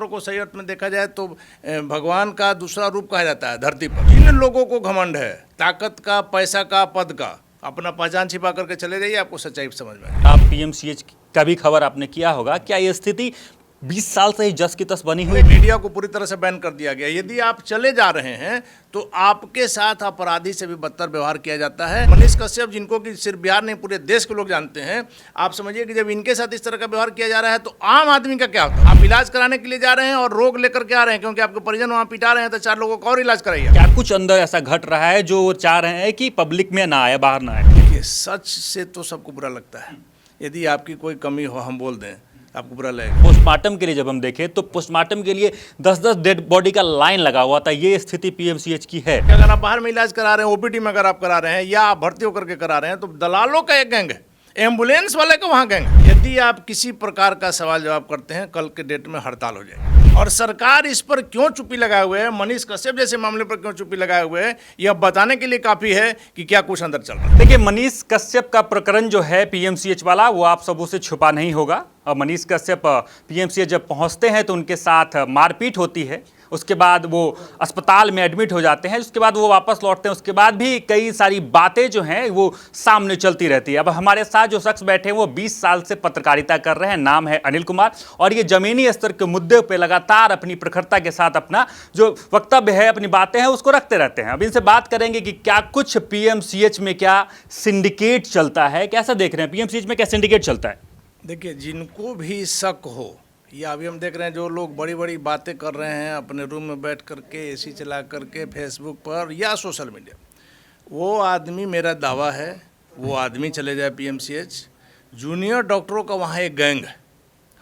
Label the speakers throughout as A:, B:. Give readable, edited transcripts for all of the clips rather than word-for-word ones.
A: को सही अर्थ में देखा जाए तो भगवान का दूसरा रूप कहा जाता है धरती पर। जिन लोगों को घमंड है ताकत का, पैसा का, पद का, अपना पहचान छिपा करके चले जाइए, आपको सच्चाई समझ में आएगी।
B: आप पीएमसीएच का भी खबर आपने किया होगा, क्या ये स्थिति 20 साल से ही जस की तस बनी हुई?
A: मीडिया को पूरी तरह से बैन कर दिया गया। यदि आप चले जा रहे हैं तो आपके साथ अपराधी से भी बदतर व्यवहार किया जाता है। मनीष कश्यप, जिनको कि सिर्फ बिहार नहीं पूरे देश के लोग जानते हैं, आप समझिए कि जब इनके साथ इस तरह का व्यवहार किया जा रहा है तो आम आदमी का क्या होता है? आप इलाज कराने के लिए जा रहे हैं और रोग लेकर के आ रहे हैं क्योंकि आपके परिजन वहाँ पिटा रहे हैं, तो 4 लोगों का और इलाज कराइए।
B: क्या कुछ अंदर ऐसा घट रहा है जो वो चाह रहे हैं कि पब्लिक में ना आए, बाहर ना आए?
A: देखिए, सच से तो सबको बुरा लगता है। यदि आपकी कोई कमी हो, हम बोल दें, आपको बुरा लगेगा।
B: पोस्टमार्टम के लिए जब हम देखें तो पोस्टमार्टम के लिए 10-10 डेड बॉडी का लाइन लगा हुआ था। ये स्थिति पीएमसीएच की है।
A: अगर आप बाहर में इलाज करा रहे हैं, ओपीडी में अगर आप करा रहे हैं या आप भर्ती होकर के करा रहे हैं, तो दलालों का एक गैंग है, एम्बुलेंस वाले का वहाँ गैंग है। यदि आप किसी प्रकार का सवाल जवाब करते हैं, कल के डेट में हड़ताल हो जाएगी। और सरकार इस पर क्यों चुप्पी लगाए हुए है, मनीष कश्यप जैसे मामले पर क्यों चुप्पी लगाए हुए है, यह बताने के लिए काफी है कि क्या कुछ अंदर चल रहा है।
B: देखिए, मनीष कश्यप का प्रकरण जो है पीएमसीएच वाला, वो आप सबों से छुपा नहीं होगा। और मनीष कश्यप पीएमसीएच जब पहुंचते हैं तो उनके साथ मारपीट होती है, उसके बाद वो अस्पताल में एडमिट हो जाते हैं, उसके बाद वो वापस लौटते हैं, उसके बाद भी कई सारी बातें जो हैं वो सामने चलती रहती है। अब हमारे साथ जो शख्स बैठे हैं वो 20 साल से पत्रकारिता कर रहे हैं, नाम है अनिल कुमार, और ये जमीनी स्तर के मुद्दे पे लगातार अपनी प्रखरता के साथ अपना जो वक्तव्य है, अपनी बातें हैं, उसको रखते रहते हैं। अब इनसे बात करेंगे कि क्या कुछ पीएमसीएच में क्या सिंडिकेट चलता है, कैसा देख रहे हैं पीएमसीएच में क्या सिंडिकेट चलता है?
A: देखिए, जिनको भी शक हो, या अभी हम देख रहे हैं जो लोग बड़ी बड़ी बातें कर रहे हैं अपने रूम में बैठ करके, एसी चला करके, फेसबुक पर या सोशल मीडिया, वो आदमी, मेरा दावा है, वो आदमी चले जाए पीएमसीएच। जूनियर डॉक्टरों का वहाँ एक गैंग है।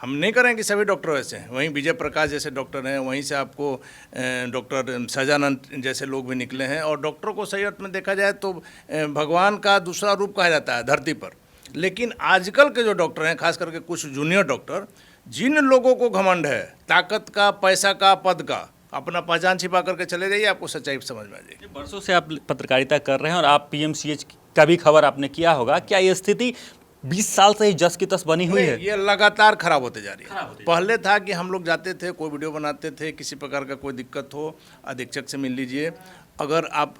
A: हम नहीं करें कि सभी डॉक्टर वैसे हैं, वहीं विजय प्रकाश जैसे डॉक्टर हैं, वहीं से आपको डॉक्टर सजानंद जैसे लोग भी निकले हैं। और डॉक्टरों को सही अर्थ में देखा जाए तो भगवान का दूसरा रूप कहा जाता है धरती पर। लेकिन आजकल के जो डॉक्टर हैं, खास करके कुछ जूनियर डॉक्टर, जिन लोगों को घमंड है ताकत का, पैसा का, पद का, अपना पहचान छिपा करके चले जाइए, आपको सच्चाई समझ में आ जाएगी।
B: वर्षों से आप पत्रकारिता कर रहे हैं और आप पीएमसीएच का भी खबर आपने किया होगा, क्या ये स्थिति 20 साल से ही जस की तस बनी हुई है?
A: ये लगातार खराब होते जा रही है। पहले था कि हम लोग जाते थे, कोई वीडियो बनाते थे, किसी प्रकार का कोई दिक्कत हो, अधीक्षक से मिल लीजिए, अगर आप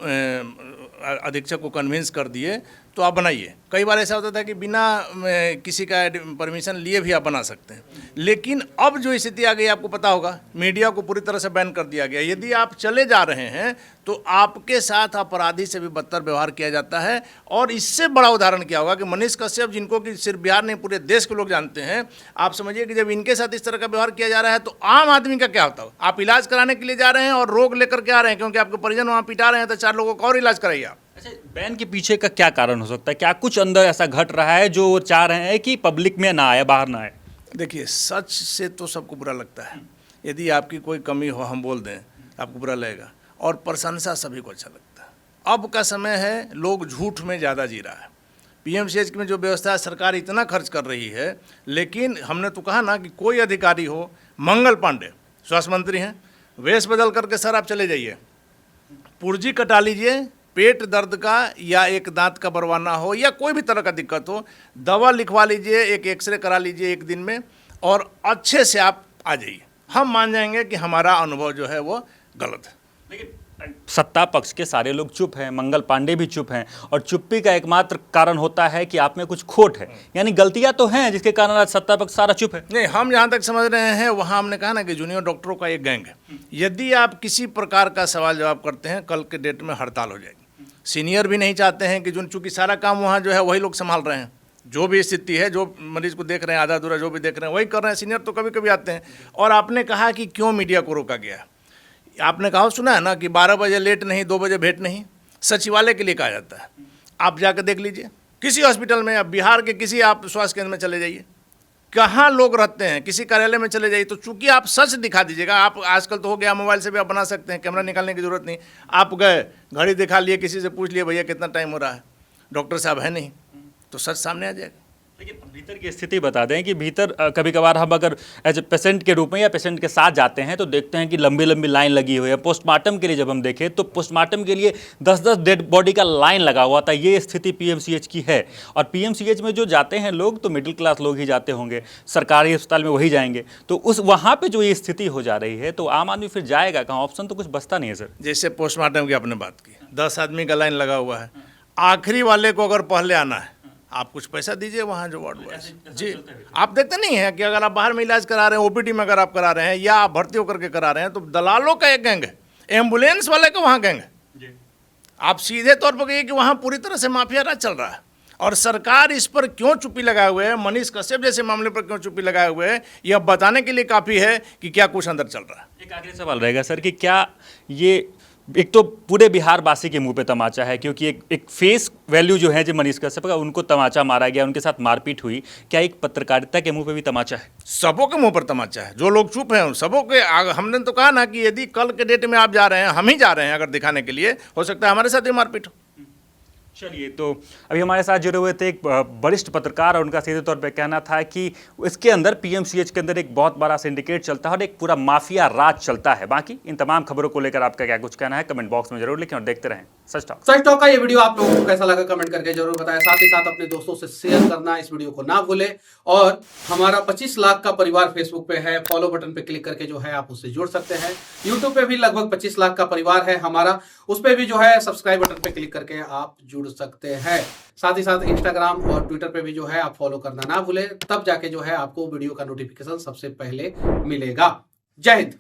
A: अधीक्षक को कन्विंस कर दिए तो आप बनाइए। कई बार ऐसा होता था कि बिना किसी का परमिशन लिए भी आप बना सकते हैं। लेकिन अब जो स्थिति आ गई, आपको पता होगा, मीडिया को पूरी तरह से बैन कर दिया गया। यदि आप चले जा रहे हैं तो आपके साथ अपराधी से भी बदतर व्यवहार किया जाता है। और इससे बड़ा उदाहरण क्या होगा कि मनीष कश्यप, जिनको कि सिर्फ बिहार नहीं पूरे देश के लोग जानते हैं, आप समझिए कि जब इनके साथ इस तरह का व्यवहार किया जा रहा है तो आम आदमी का क्या होता है? आप इलाज कराने के लिए जा रहे हैं और रोग लेकर के आ रहे हैं क्योंकि आपके परिजन वहाँ पिटा रहे हैं, तो 4 लोगों का और इलाज कराइए आप।
B: अच्छा, बैन के पीछे का क्या कारण हो सकता है? क्या कुछ अंदर ऐसा घट रहा है जो वो चाह रहे हैं कि पब्लिक में ना आए, बाहर ना आए?
A: देखिए, सच से तो सबको बुरा लगता है। यदि आपकी कोई कमी हो, हम बोल दें, आपको बुरा लगेगा। और प्रशंसा सभी को अच्छा लगता है। अब का समय है, लोग झूठ में ज़्यादा जी रहा है। पीएमसीएच में जो व्यवस्था है, सरकार इतना खर्च कर रही है, लेकिन हमने तो कहा ना कि कोई अधिकारी हो, मंगल पांडे स्वास्थ्य मंत्री हैं, वेश बदल करके सर आप चले जाइए, पुर्जी कटा लीजिए, पेट दर्द का या एक दांत का बरवाना हो या कोई भी तरह का दिक्कत हो, दवा लिखवा लीजिए, एक एक्सरे करा लीजिए एक दिन में, और अच्छे से आप आ जाइए। हम मान जाएंगे कि हमारा अनुभव जो है वो गलत है।
B: लेकिन सत्ता पक्ष के सारे लोग चुप हैं, मंगल पांडे भी चुप हैं, और चुप्पी का एकमात्र कारण होता है कि आप में कुछ खोट है, यानी गलतियां तो हैं जिसके कारण आज सत्ता पक्ष सारा चुप है।
A: नहीं, हम जहाँ तक समझ रहे हैं वहाँ हमने कहा ना कि जूनियर डॉक्टरों का एक गैंग है। यदि आप किसी प्रकार का सवाल जवाब करते हैं, कल के डेट में हड़ताल हो जाएगी। सीनियर भी नहीं चाहते हैं कि चूँकि सारा काम वहाँ जो है वही लोग संभाल रहे हैं, जो भी स्थिति है, जो मरीज को देख रहे हैं, आधा अधूरा जो भी देख रहे हैं वही कर रहे हैं। सीनियर तो कभी कभी आते हैं। और आपने कहा कि क्यों मीडिया को रोका गया, आपने कहा सुना है ना कि 12 बजे लेट नहीं, 2 बजे भेंट नहीं, सचिवालय के लिए कहा जाता है। आप जाकर देख लीजिए किसी हॉस्पिटल में, अब बिहार के किसी आप स्वास्थ्य केंद्र में चले जाइए, कहाँ लोग रहते हैं, किसी कार्यालय में चले जाइए, तो चूंकि आप सच दिखा दीजिएगा। आप आजकल तो हो गया, मोबाइल से भी आप बना सकते हैं, कैमरा निकालने की जरूरत नहीं। आप गए, घड़ी दिखा लिए, किसी से पूछ लिए भैया कितना टाइम हो रहा है, डॉक्टर साहब है नहीं, तो सच सामने आ जाएगा।
B: लेकिन भीतर की स्थिति बता दें कि भीतर कभी कभार हम अगर एज ए पेशेंट के रूप में या पेशेंट के साथ जाते हैं तो देखते हैं कि लंबी लंबी लाइन लगी हुई है। पोस्टमार्टम के लिए जब हम देखें तो पोस्टमार्टम के लिए 10-10 डेड बॉडी का लाइन लगा हुआ था। ये स्थिति पीएमसीएच की है। और पीएमसीएच में जो जाते हैं लोग तो मिडिल क्लास लोग ही जाते होंगे, सरकारी अस्पताल में वही जाएंगे। तो उस वहाँ पर जो ये स्थिति हो जा रही है तो आम आदमी फिर जाएगा कहाँ? ऑप्शन तो कुछ बचता नहीं है सर।
A: जैसे पोस्टमार्टम की आपने बात की, 10 आदमी का लाइन लगा हुआ है, आखिरी वाले को अगर पहले आना है आप कुछ पैसा दीजिए वहाँ जो वार्ड बॉय जी। आप देखते नहीं है कि अगर आप बाहर में इलाज करा रहे हैं, ओपीडी में अगर आप करा रहे हैं या आप भर्ती होकर के करा रहे हैं तो दलालों का एक गैंग है, एम्बुलेंस वाले का वहाँ गैंग है। आप सीधे तौर पर कहिए कि वहाँ पूरी तरह से माफिया राज चल रहा है। और सरकार इस पर क्यों चुप्पी लगाए हुए है, मनीष कश्यप जैसे मामले पर क्यों चुप्पी लगाए हुए है, यह बताने के लिए काफ़ी है कि क्या कुछ अंदर चल रहा है।
B: एक आखिरी सवाल रहेगा सर कि क्या ये एक तो पूरे बिहार वासी के मुंह पे तमाचा है, क्योंकि एक फेस वैल्यू जो है जो मनीष कश्यप का, उनको तमाचा मारा गया, उनके साथ मारपीट हुई, क्या एक पत्रकारिता के मुंह पे भी तमाचा है?
A: सबों के मुंह पर तमाचा है। जो लोग चुप हैं उन सबों के हमने तो कहा ना कि यदि कल के डेट में आप जा रहे हैं, हम ही जा रहे हैं अगर दिखाने के लिए, हो सकता है हमारे साथ ही मारपीट हो।
B: चलिए, तो अभी हमारे साथ जुड़े हुए थे एक वरिष्ठ पत्रकार और उनका सीधे तौर पे कहना था कि इसके अंदर पीएमसीएच के अंदर एक बहुत बड़ा सिंडिकेट चलता है और एक पूरा माफिया राज चलता है। बाकी इन तमाम खबरों को लेकर आपका क्या कुछ कहना है कमेंट बॉक्स में जरूर लिखें और देखते रहें सच टॉक
C: का ये वीडियो आप लोगों को कैसा लगा कमेंट करके जरूर बताएं। साथ ही साथ अपने दोस्तों से शेयर करना इस वीडियो को ना भूलें। और हमारा 25 लाख का परिवार फेसबुक पे है, फॉलो बटन पे क्लिक करके जो है आप उससे जुड़ सकते हैं। यूट्यूब पे भी लगभग 25 लाख का परिवार है हमारा, उस पर भी जो है सब्सक्राइब बटन पे क्लिक करके आप जुड़ सकते हैं। साथ ही साथ इंस्टाग्राम और ट्विटर पे भी जो है आप फॉलो करना ना भूलें, तब जाके जो है आपको वीडियो का नोटिफिकेशन सबसे पहले मिलेगा। जय हिंद।